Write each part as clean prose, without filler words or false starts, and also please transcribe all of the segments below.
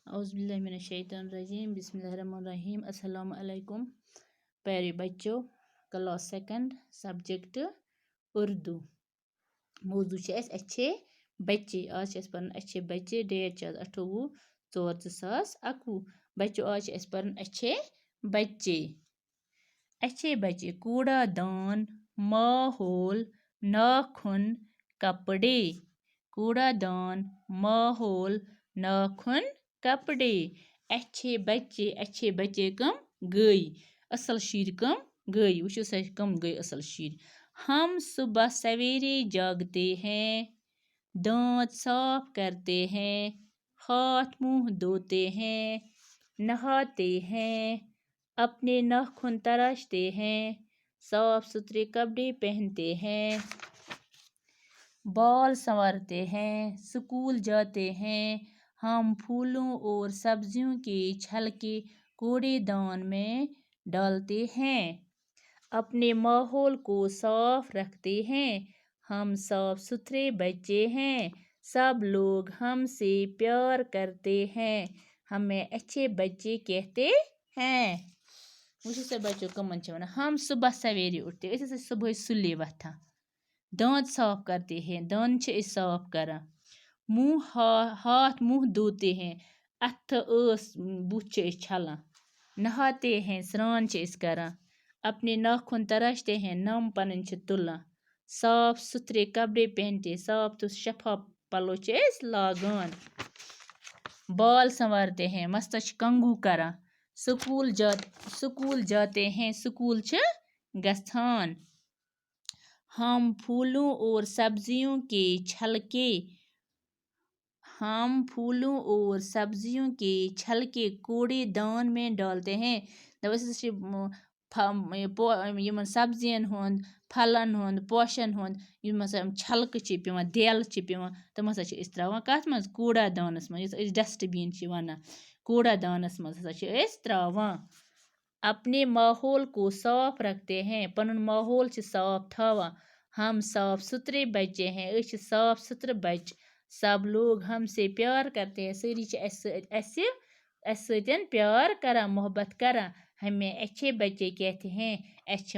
औज़ुबिल्लाहिमिनश्शैतानिर्रजीम बिस्मिल्लाहिर्रहमानिर्रहीम अस्सलाम अलैकुम प्यारे बच्चों। Class second subject Urdu. मौजू अच्छे बच्चे। आज पर अच्छे बच्चे। डेट 28/4/2021। बच्चों आज पर अच्छे बच्चे। अच्छे बच्चे कूड़ादान, माहौल, नाखून, कपड़े। कूड़ादान, माहौल, नाखून, कपड़े। अच्छे बच्चे कम गई। असल शीर कम गई। वुचो सा कम गई असल शीर। हम सुबह सवेरे जागते हैं, दांत साफ करते हैं, हाथ मुंह धोते हैं, नहाते हैं, अपने नाखून तराशते हैं, साफ सुथरे कपड़े पहनते हैं, बाल संवारते हैं, स्कूल जाते हैं। हम फूलों और सब्जियों के छिलके कूड़ेदान में डालते हैं, अपने माहौल को साफ रखते हैं। हम साफ सुथरे बच्चे हैं, सब लोग हमसे प्यार करते हैं, हमें अच्छे बच्चे कहते हैं। मुझे से बच्चों कमन वन हम सुबह सवेरे उठते सुबह सुले वथान, दांत साफ करते हैं, दांत साफ करा, मुंह हाथ मुंह धोते हैं, अथ बुथ छलान, नहाते हैं, स्नान करान, अपने नाखून तराशते हैं, नम पन तुलान, साफ सुथरे कपड़े पहनते, साफ तो शफाफ पलो लागान, बाल संवारते हैं, मस्त कंघू करान, स्कूल जाते हैं, स्कूल गस्थान। हम फूलों और सब्जियों के छिलके कूड़ेदान में डालते हैं। सब्जियन हुंद, फलन हुंद, पोशन हुंद छलक पेवान, देल पेवान, तम हसा त्रावान कथ मज कूड़ादानस मज, डस्टबिन वनान। कूड़ादानस मज त्रावान। अपने माहौल को साफ रखते हैं, पनुन माहौल साफ थावान। हम साफ सुथरे बच्चे हैं, साफ सुथरे बच्चे। सब लोग हमसे प्यार करते हैं, सारी सतन प्यार करा, मोहब्बत करा, हमें अच्छे बच्चे कहते हैं।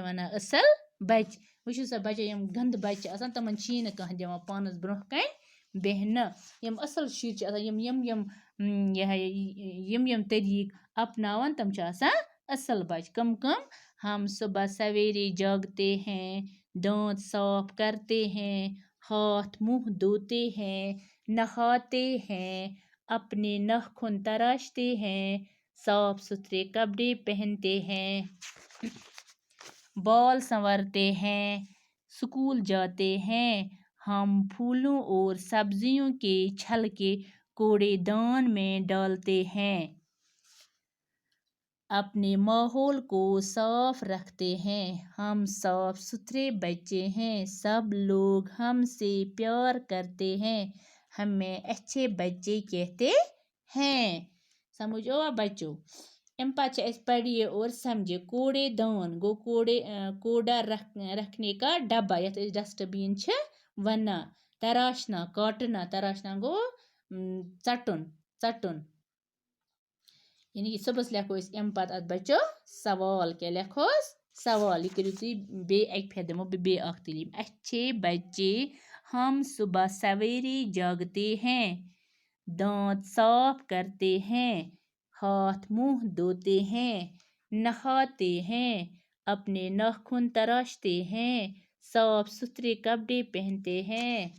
वना असल बच्चे। वो सा बच्चे यम गंद बच्चे आसान तमन छी कह दिवान पानस ब्रोह कन बेहन। यम असल शीर यम यम यम यम यम तरीक अपनावन तम असल बच्चे। कम हम सुबह सवेरे जागते हैं, दांत साफ करते हैं, हाथ मुंह धोते हैं, नहाते हैं, अपने नाखून तराशते हैं, साफ सुथरे कपड़े पहनते हैं, बाल संवारते हैं, स्कूल जाते हैं। हम फूलों और सब्जियों के छिलके कूड़ेदान में डालते हैं, अपने माहौल को साफ रखते हैं। हम साफ सुथरे बच्चे हैं, सब लोग हमसे प्यार करते हैं, हमें अच्छे बच्चे कहते हैं। समझो बच्चों। अम पढ़िए और समझिए। कूड़ेदान गो कूड़ा रखने का डब्बा यथ डस्टबिन वना। तराशना काटना, तराशना गो चटुन। यानी कि सबस लेखो अम पत अत बच्चो सवाल। क्या लेखो सवाल। यह करो तुम बे एक फेर दिमो बे तलीम। अच्छे बच्चे हम सुबह सवेरे जागते हैं, दांत साफ करते हैं, हाथ मुंह धोते हैं, नहाते हैं, अपने नाखून तराशते हैं, साफ सुथरे कपड़े पहनते हैं,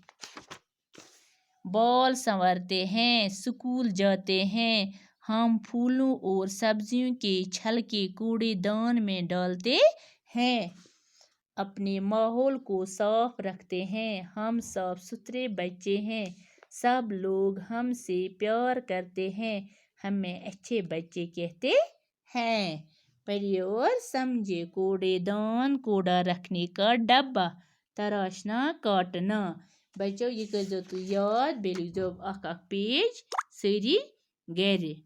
बाल संवारते हैं, स्कूल जाते हैं। हम फूलों और सब्जियों के छिलके कूड़ेदान में डालते हैं, अपने माहौल को साफ रखते हैं। हम साफ सुथरे बच्चे हैं, सब लोग हमसे प्यार करते हैं, हमें अच्छे बच्चे कहते हैं। पढ़िए और समझिए। कूड़ेदान कूड़ा रखने का डब्बा, तराशना काटना। बच्चों ये कर दो याद, बे लिख दो पेज सारी गर।